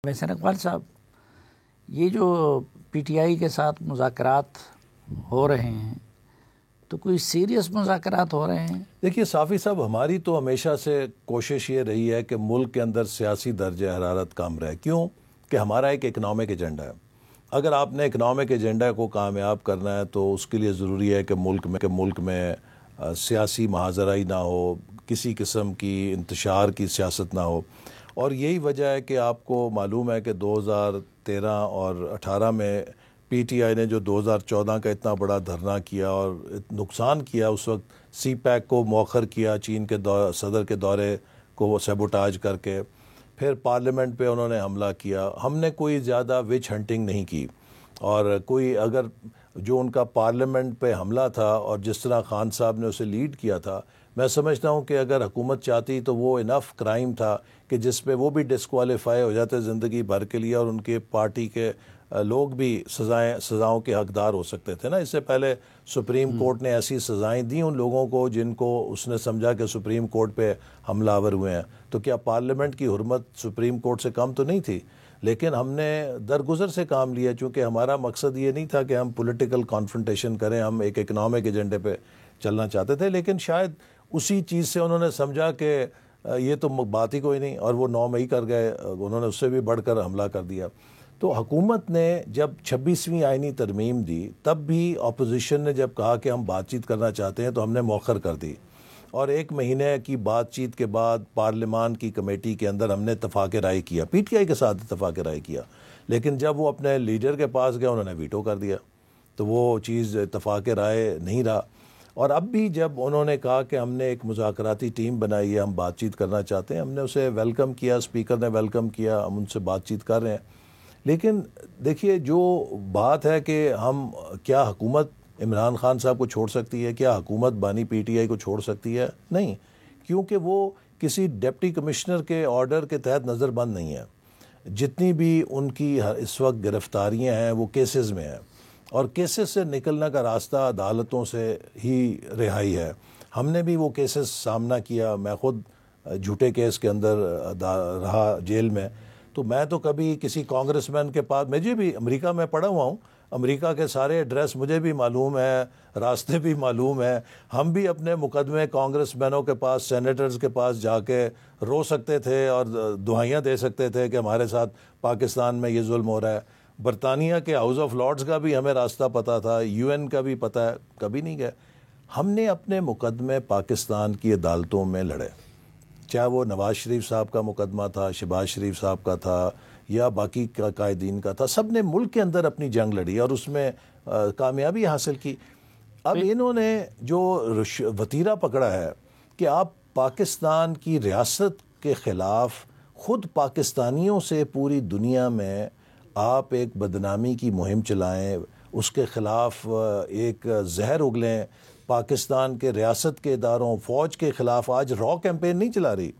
ویسے اقبال صاحب، یہ جو پی ٹی آئی کے ساتھ مذاکرات ہو رہے ہیں تو کوئی سیریس مذاکرات ہو رہے ہیں؟ دیکھیے صافی صاحب، ہماری تو ہمیشہ سے کوشش یہ رہی ہے کہ ملک کے اندر سیاسی درجہ حرارت کم رہے. کیوں؟ کہ ہمارا ایک اکنامک ایجنڈا ہے. اگر آپ نے اکنامک ایجنڈا کو کامیاب کرنا ہے تو اس کے لیے ضروری ہے کہ ملک میں سیاسی محاذرائی نہ ہو، کسی قسم کی انتشار کی سیاست نہ ہو. اور یہی وجہ ہے کہ آپ کو معلوم ہے کہ 2013 اور 2018 میں پی ٹی آئی نے جو 2014 کا اتنا بڑا دھرنا کیا اور نقصان کیا، اس وقت سی پیک کو مؤخر کیا، چین کے صدر کے دورے کو سیبوٹاج کر کے، پھر پارلیمنٹ پہ انہوں نے حملہ کیا. ہم نے کوئی زیادہ وچ ہنٹنگ نہیں کی، اور کوئی اگر جو ان کا پارلیمنٹ پہ حملہ تھا اور جس طرح خان صاحب نے اسے لیڈ کیا تھا، میں سمجھتا ہوں کہ اگر حکومت چاہتی تو وہ انف کرائم تھا کہ جس پہ وہ بھی ڈسکوالیفائی ہو جاتے زندگی بھر کے لیے، اور ان کے پارٹی کے لوگ بھی سزاؤں کے حقدار ہو سکتے تھے نا. اس سے پہلے سپریم کورٹ نے ایسی سزائیں دی ان لوگوں کو جن کو اس نے سمجھا کہ سپریم کورٹ پہ حملہ آور ہوئے ہیں. تو کیا پارلیمنٹ کی حرمت سپریم کورٹ سے کم تو نہیں تھی؟ لیکن ہم نے درگزر سے کام لیا، چونکہ ہمارا مقصد یہ نہیں تھا کہ ہم پولیٹیکل کانفرنٹیشن کریں، ہم ایک اکنامک ایجنڈے پہ چلنا چاہتے تھے. لیکن شاید اسی چیز سے انہوں نے سمجھا کہ یہ تو بات ہی کوئی نہیں، اور وہ 9 مئی کر گئے، انہوں نے اس سے بھی بڑھ کر حملہ کر دیا. تو حکومت نے جب 26ویں آئینی ترمیم دی، تب بھی اپوزیشن نے جب کہا کہ ہم بات چیت کرنا چاہتے ہیں تو ہم نے مؤخر کر دی، اور 1 مہینے کی بات چیت کے بعد پارلیمان کی کمیٹی کے اندر ہم نے اتفاق رائے کیا، پی ٹی آئی کے ساتھ اتفاق رائے کیا. لیکن جب وہ اپنے لیڈر کے پاس گئے، انہوں نے ویٹو کر دیا، تو وہ چیز اتفاق رائے نہیں رہا. اور اب بھی جب انہوں نے کہا کہ ہم نے ایک مذاکراتی ٹیم بنائی ہے، ہم بات چیت کرنا چاہتے ہیں، ہم نے اسے ویلکم کیا، اسپیکر نے ویلکم کیا، ہم ان سے بات چیت کر رہے ہیں. لیکن دیکھیے، جو بات ہے کہ ہم کیا حکومت عمران خان صاحب کو چھوڑ سکتی ہے؟ کیا حکومت بانی پی ٹی آئی کو چھوڑ سکتی ہے؟ نہیں، کیونکہ وہ کسی ڈپٹی کمشنر کے آرڈر کے تحت نظر بند نہیں ہے. جتنی بھی ان کی اس وقت گرفتاریاں ہیں وہ کیسز میں ہیں، اور کیسز سے نکلنے کا راستہ عدالتوں سے ہی رہائی ہے. ہم نے بھی وہ کیسز سامنا کیا، میں خود جھوٹے کیس کے اندر رہا جیل میں. تو میں تو کبھی کسی کانگریس مین کے پاس، مجھے بھی امریکہ میں پڑھا ہوا ہوں، امریکہ کے سارے ایڈریس مجھے بھی معلوم ہے، راستے بھی معلوم ہیں. ہم بھی اپنے مقدمے کانگریس مینوں کے پاس، سینیٹرز کے پاس جا کے رو سکتے تھے اور دعائیاں دے سکتے تھے کہ ہمارے ساتھ پاکستان میں یہ ظلم ہو رہا ہے. برطانیہ کے ہاؤس آف لارڈز کا بھی ہمیں راستہ پتہ تھا، یو این کا بھی پتہ ہے، کبھی نہیں گئے. ہم نے اپنے مقدمے پاکستان کی عدالتوں میں لڑے، چاہے وہ نواز شریف صاحب کا مقدمہ تھا، شہباز شریف صاحب کا تھا، یا باقی قائدین کا تھا. سب نے ملک کے اندر اپنی جنگ لڑی اور اس میں کامیابی حاصل کی. اب انہوں نے جو وتیرہ پکڑا ہے کہ آپ پاکستان کی ریاست کے خلاف خود پاکستانیوں سے پوری دنیا میں آپ ایک بدنامی کی مہم چلائیں، اس کے خلاف ایک زہر اگلیں. پاکستان کے ریاست کے اداروں، فوج کے خلاف آج را کیمپین نہیں چلا رہی،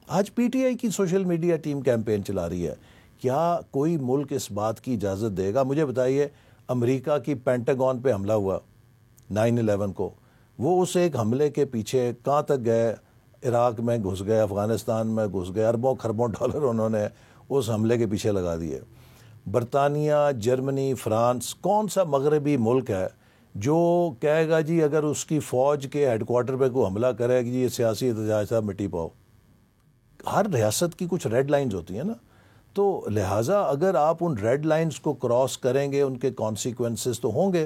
آج پی ٹی آئی کی سوشل میڈیا ٹیم کیمپین چلا رہی ہے. کیا کوئی ملک اس بات کی اجازت دے گا؟ مجھے بتائیے، امریکہ کی پینٹاگون پہ حملہ ہوا 9/11 کو، وہ اس ایک حملے کے پیچھے کہاں تک گئے؟ عراق میں گھس گئے، افغانستان میں گھس گئے، اربوں خربوں ڈالر انہوں نے اس حملے کے پیچھے لگا دیے. برطانیہ، جرمنی، فرانس، کون سا مغربی ملک ہے جو کہے گا جی اگر اس کی فوج کے ہیڈ کوارٹر پہ کوئی حملہ کرے گی جی یہ سیاسی احتجاج تھا، مٹی پاؤ؟ ہر ریاست کی کچھ ریڈ لائنز ہوتی ہیں نا. تو لہٰذا اگر آپ ان ریڈ لائنز کو کراس کریں گے، ان کے کانسیکوینسز تو ہوں گے.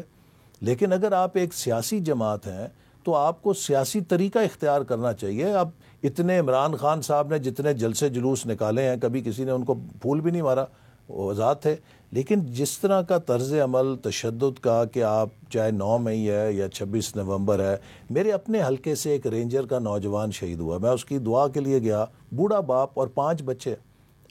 لیکن اگر آپ ایک سیاسی جماعت ہیں تو آپ کو سیاسی طریقہ اختیار کرنا چاہیے. اب اتنے عمران خان صاحب نے جتنے جلسے جلوس نکالے ہیں، کبھی کسی نے ان کو پھول بھی نہیں مارا، وہ آزاد تھے. لیکن جس طرح کا طرز عمل تشدد کا، کہ آپ چاہے 9 مئی ہے یا 26 نومبر ہے، میرے اپنے حلقے سے ایک رینجر کا نوجوان شہید ہوا، میں اس کی دعا کے لیے گیا، بوڑھا باپ اور 5 بچے،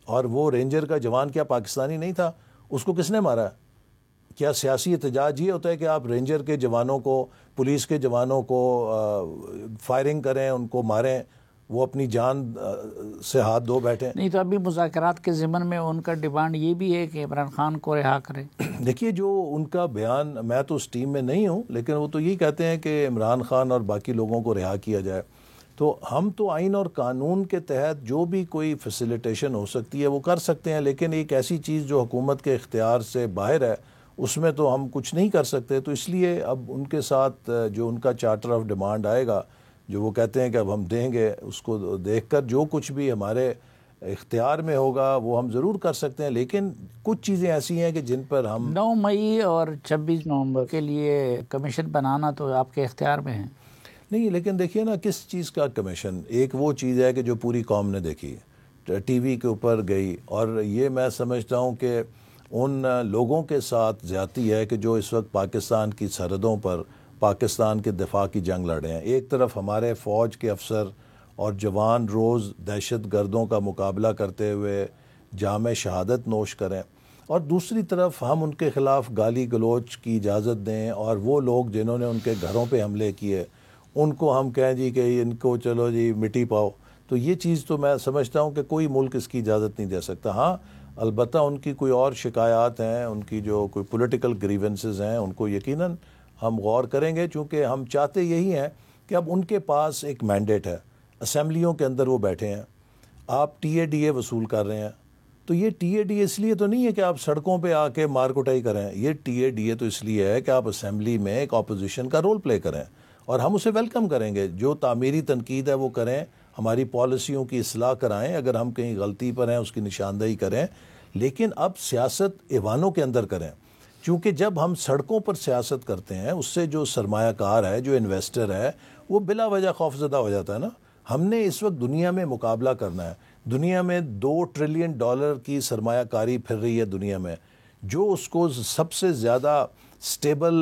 اور وہ رینجر کا جوان کیا پاکستانی نہیں تھا؟ اس کو کس نے مارا ہے؟ کیا سیاسی احتجاج یہ ہوتا ہے کہ آپ رینجر کے جوانوں کو، پولیس کے جوانوں کو فائرنگ کریں، ان کو ماریں، وہ اپنی جان سے ہاتھ دھو بیٹھیں؟ نہیں تو ابھی مذاکرات کے ضمن میں ان کا ڈیمانڈ یہ بھی ہے کہ عمران خان کو رہا کرے. دیکھیے، جو ان کا بیان، میں تو اس ٹیم میں نہیں ہوں، لیکن وہ تو یہی کہتے ہیں کہ عمران خان اور باقی لوگوں کو رہا کیا جائے. تو ہم تو آئین اور قانون کے تحت جو بھی کوئی فیسیلیٹیشن ہو سکتی ہے وہ کر سکتے ہیں، لیکن ایک ایسی چیز جو حکومت کے اختیار سے باہر ہے اس میں تو ہم کچھ نہیں کر سکتے. تو اس لیے اب ان کے ساتھ جو ان کا چارٹر آف ڈیمانڈ آئے گا، جو وہ کہتے ہیں کہ اب ہم دیں گے، اس کو دیکھ کر جو کچھ بھی ہمارے اختیار میں ہوگا وہ ہم ضرور کر سکتے ہیں. لیکن کچھ چیزیں ایسی ہیں کہ جن پر ہم 9 مئی اور 26 نومبر کے لیے کمیشن بنانا تو آپ کے اختیار میں ہے. نہیں، لیکن دیکھیے نا کس چیز کا کمیشن. ایک وہ چیز ہے کہ جو پوری قوم نے دیکھی، ٹی وی کے اوپر گئی، اور یہ میں سمجھتا ہوں کہ ان لوگوں کے ساتھ زیادتی ہے کہ جو اس وقت پاکستان کی سرحدوں پر پاکستان کے دفاع کی جنگ لڑ رہے ہیں. ایک طرف ہمارے فوج کے افسر اور جوان روز دہشت گردوں کا مقابلہ کرتے ہوئے جام شہادت نوش کریں، اور دوسری طرف ہم ان کے خلاف گالی گلوچ کی اجازت دیں، اور وہ لوگ جنہوں نے ان کے گھروں پہ حملے کیے ان کو ہم کہیں جی کہ ان کو چلو جی مٹی پاؤ. تو یہ چیز تو میں سمجھتا ہوں کہ کوئی ملک اس کی اجازت نہیں دے سکتا. ہاں البتہ ان کی کوئی اور شکایات ہیں، ان کی جو کوئی پولیٹیکل گریونسز ہیں، ان کو یقیناً ہم غور کریں گے، چونکہ ہم چاہتے یہی ہیں کہ اب ان کے پاس ایک مینڈیٹ ہے، اسمبلیوں کے اندر وہ بیٹھے ہیں، آپ ٹی اے ڈی اے وصول کر رہے ہیں. تو یہ ٹی اے ڈی اے اس لیے تو نہیں ہے کہ آپ سڑکوں پہ آ کے مار کٹائی کریں، یہ ٹی اے ڈی اے تو اس لیے ہے کہ آپ اسمبلی میں ایک اپوزیشن کا رول پلے کریں، اور ہم اسے ویلکم کریں گے. جو تعمیری تنقید ہے وہ کریں، ہماری پالیسیوں کی اصلاح کرائیں، اگر ہم کہیں غلطی پر ہیں اس کی نشاندہی کریں، لیکن اب سیاست ایوانوں کے اندر کریں. چونکہ جب ہم سڑکوں پر سیاست کرتے ہیں اس سے جو سرمایہ کار ہے، جو انویسٹر ہے، وہ بلا وجہ خوفزدہ ہو جاتا ہے نا. ہم نے اس وقت دنیا میں مقابلہ کرنا ہے. دنیا میں $2 ٹریلین کی سرمایہ کاری پھر رہی ہے دنیا میں. جو اس کو سب سے زیادہ سٹیبل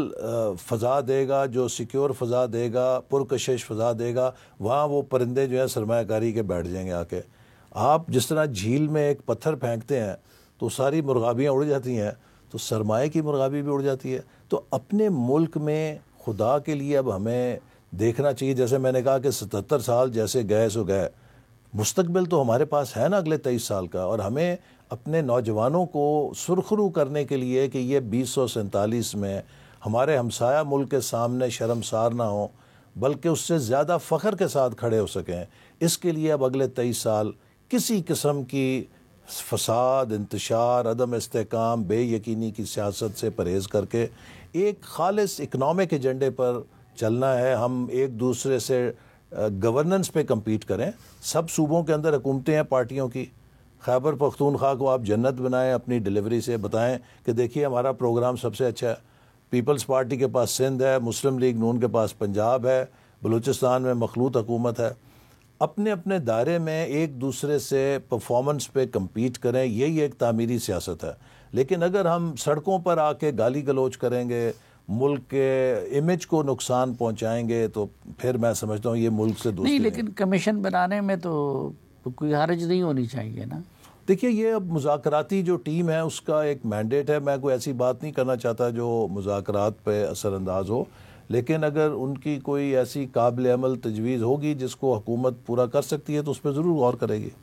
فضا دے گا، جو سیکیور فضا دے گا، پرکشش فضا دے گا، وہاں وہ پرندے جو ہیں سرمایہ کاری کے بیٹھ جائیں گے آ کے. آپ جس طرح جھیل میں ایک پتھر پھینکتے ہیں تو ساری مرغابیاں اڑ جاتی ہیں، تو سرمایہ کی مرغابی بھی اڑ جاتی ہے. تو اپنے ملک میں خدا کے لیے اب ہمیں دیکھنا چاہیے. جیسے میں نے کہا کہ 77 سال جیسے گئے سو گئے، مستقبل تو ہمارے پاس ہے نا اگلے 23 سال کا، اور ہمیں اپنے نوجوانوں کو سرخرو کرنے کے لیے کہ یہ 2047 میں ہمارے ہمسایہ ملک کے سامنے شرمسار نہ ہوں بلکہ اس سے زیادہ فخر کے ساتھ کھڑے ہو سکیں. اس کے لیے اب اگلے 23 سال کسی قسم کی فساد، انتشار، عدم استحکام، بے یقینی کی سیاست سے پرہیز کر کے ایک خالص اکنامک ایجنڈے پر چلنا ہے. ہم ایک دوسرے سے گورننس پہ کمپیٹ کریں. سب صوبوں کے اندر حکومتیں ہیں پارٹیوں کی. خیبر پختونخوا کو آپ جنت بنائیں اپنی ڈیلیوری سے، بتائیں کہ دیکھیے ہمارا پروگرام سب سے اچھا ہے. پیپلز پارٹی کے پاس سندھ ہے، مسلم لیگ نون کے پاس پنجاب ہے، بلوچستان میں مخلوط حکومت ہے. اپنے اپنے دائرے میں ایک دوسرے سے پرفارمنس پہ کمپیٹ کریں، یہی ایک تعمیری سیاست ہے. لیکن اگر ہم سڑکوں پر آ کے گالی گلوچ کریں گے، ملک کے امیج کو نقصان پہنچائیں گے، تو پھر میں سمجھتا ہوں یہ ملک سے دوستی نہیں. لیکن کمیشن بنانے میں تو کوئی حرج نہیں ہونی چاہیے نا. دیکھیے یہ اب مذاکراتی جو ٹیم ہے اس کا ایک مینڈیٹ ہے. میں کوئی ایسی بات نہیں کرنا چاہتا جو مذاکرات پہ اثر انداز ہو، لیکن اگر ان کی کوئی ایسی قابل عمل تجویز ہوگی جس کو حکومت پورا کر سکتی ہے تو اس پہ ضرور غور کرے گی.